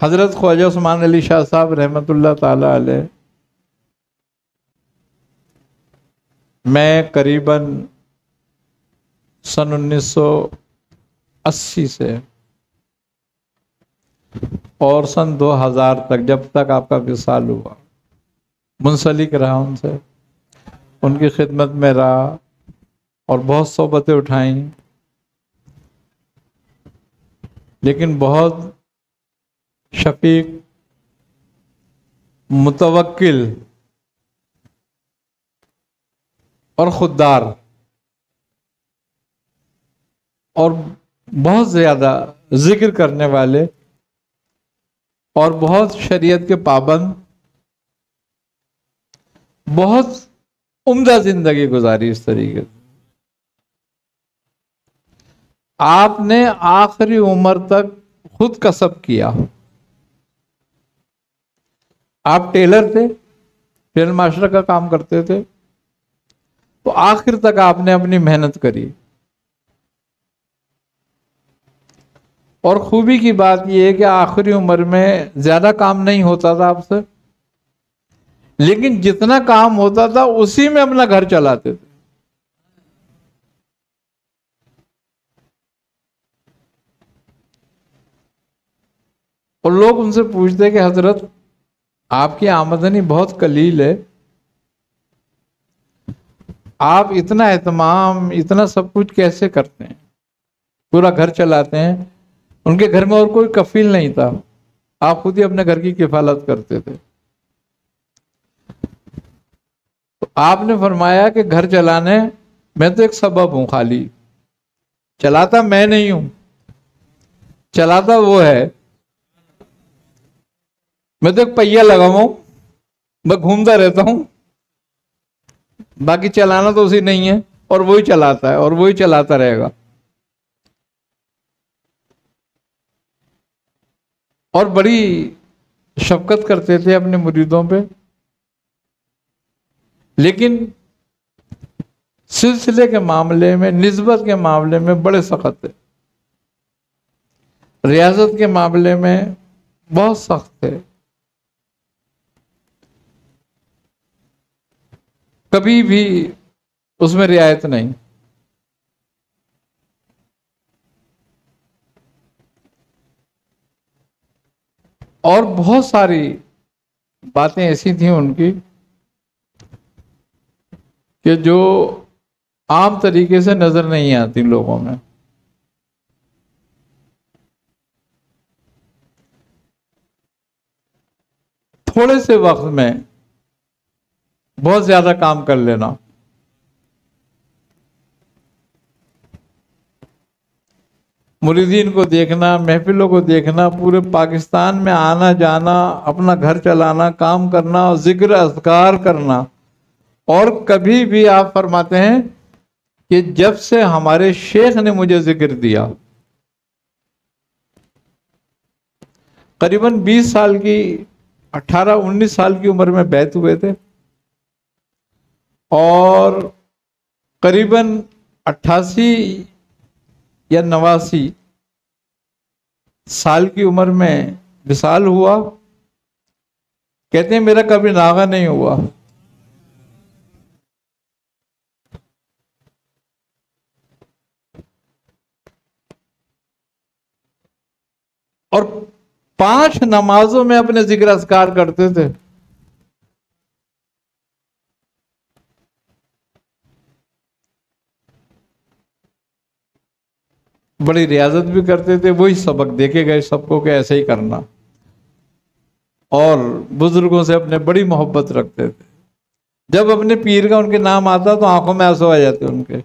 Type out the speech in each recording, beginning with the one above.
حضرت خواجہ عثمان علی شاہ صاحب رحمۃ اللہ تعالی علیہ میں قریباً سن 1980 سے اور سن 2000 تک، جب تک آپ کا وصال ہوا، منسلک رہا ان سے، ان کی خدمت میں رہا اور بہت صحبتیں اٹھائیں، لیکن بہت شفیق، متوکل اور خوددار اور بہت زیادہ ذکر کرنے والے اور بہت شریعت کے پابند، بہت عمدہ زندگی گزاری اس طریقے سے۔ آپ نے آخری عمر تک خود کسب کیا۔ آپ ٹیلر تھے، ٹیلر معاشرہ کا کام کرتے تھے، تو آخر تک آپ نے اپنی محنت کری۔ اور خوبی کی بات یہ ہے کہ آخری عمر میں زیادہ کام نہیں ہوتا تھا آپ سے، لیکن جتنا کام ہوتا تھا اسی میں اپنا گھر چلاتے تھے۔ اور لوگ ان سے پوچھتے کہ حضرت آپ کی آمدنی بہت قلیل ہے، آپ اتنا اہتمام، اتنا سب کچھ کیسے کرتے ہیں، پورا گھر چلاتے ہیں؟ ان کے گھر میں اور کوئی کفیل نہیں تھا، آپ خود ہی اپنے گھر کی کفالت کرتے تھے۔ تو آپ نے فرمایا کہ گھر چلانے میں تو ایک سبب ہوں، خالی چلاتا میں نہیں ہوں، چلاتا وہ ہے، میں تو ایک پہیا لگا ہوں، میں گھومتا رہتا ہوں، باقی چلانا تو اسی نہیں ہے، اور وہی چلاتا ہے اور وہی چلاتا رہے گا۔ اور بڑی شفقت کرتے تھے اپنے مریدوں پہ، لیکن سلسلے کے معاملے میں، نسبت کے معاملے میں بڑے سخت تھے، ریاضت کے معاملے میں بہت سخت تھے، کبھی بھی اس میں رعایت نہیں۔ اور بہت ساری باتیں ایسی تھیں ان کی کہ جو عام طریقے سے نظر نہیں آتی لوگوں میں۔ تھوڑے سے وقت میں بہت زیادہ کام کر لینا، مریدین کو دیکھنا، محفلوں کو دیکھنا، پورے پاکستان میں آنا جانا، اپنا گھر چلانا، کام کرنا اور ذکر اذکار کرنا۔ اور کبھی بھی آپ فرماتے ہیں کہ جب سے ہمارے شیخ نے مجھے ذکر دیا، قریباً 20 سال کی، 18-19 سال کی عمر میں بیعت ہوئے تھے، اور قریباً 88 یا 89 سال کی عمر میں وصال ہوا۔ کہتے ہیں میرا کبھی ناغہ نہیں ہوا، اور 5 نمازوں میں اپنے ذکر اذکار کرتے تھے۔ بڑی ریاضت بھی کرتے تھے، وہی سبق دے کے گئے سب کو کہ ایسے ہی کرنا، اور بزرگوں سے اپنے بڑی محبت رکھتے تھے۔ جب اپنے پیر کا ان کے نام آتا تو آنکھوں میں آنسو آ جاتے ان کے،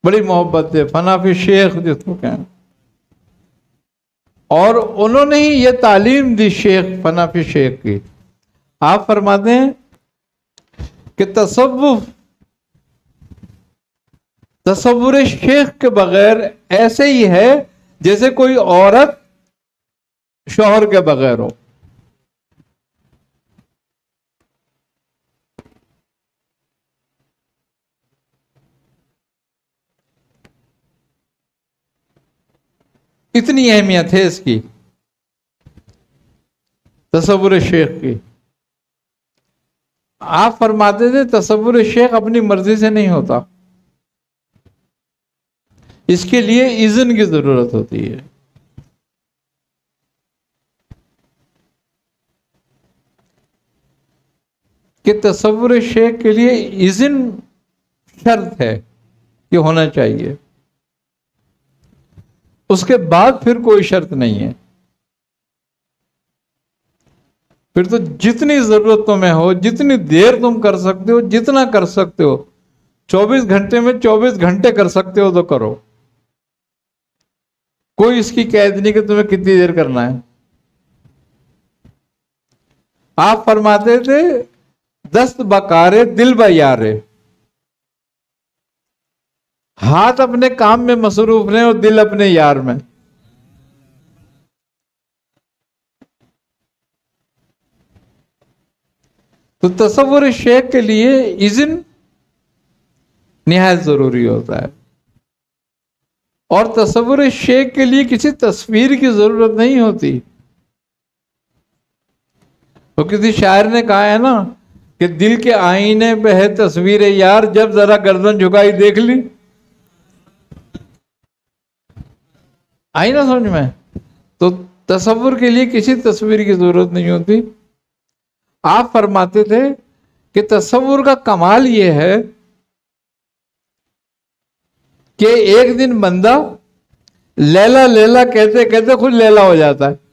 بڑی محبت تھے، فنا فی شیخ جس کو کہیں۔ اور انہوں نے ہی یہ تعلیم دی شیخ فنا فی شیخ کی۔ آپ فرماتے ہیں کہ تصور شیخ کے بغیر ایسے ہی ہے جیسے کوئی عورت شوہر کے بغیر ہو۔ اتنی اہمیت ہے اس کی، تصور شیخ کی۔ آپ فرماتے تھے تصور شیخ اپنی مرضی سے نہیں ہوتا، اس کے لیے اذن کی ضرورت ہوتی ہے۔ کہ تصور شیخ کے لیے اذن شرط ہے کہ ہونا چاہیے، اس کے بعد پھر کوئی شرط نہیں ہے۔ پھر تو جتنی ضرورت تمہیں ہو، جتنی دیر تم کر سکتے ہو، جتنا کر سکتے ہو، 24 گھنٹے میں 24 گھنٹے کر سکتے ہو تو کرو، کوئی اس کی قید نہیں کہ تمہیں کتنی دیر کرنا ہے۔ آپ فرماتے تھے دست بکارے دل بیارے، ہاتھ اپنے کام میں مصروف رہے اور دل اپنے یار میں۔ تو تصور شیخ کے لیے اذن نہایت ضروری ہوتا ہے، اور تصور شیخ کے لیے کسی تصویر کی ضرورت نہیں ہوتی۔ تو کسی شاعر نے کہا ہے نا کہ دل کے آئینے پہ ہے تصویر یار، جب ذرا گردن جھکائی دیکھ لی۔ آئی نا سمجھ میں؟ تو تصور کے لیے کسی تصویر کی ضرورت نہیں ہوتی۔ آپ فرماتے تھے کہ تصور کا کمال یہ ہے کہ ایک دن بندہ لیلا لیلا کہتے کہتے خود لیلا ہو جاتا ہے۔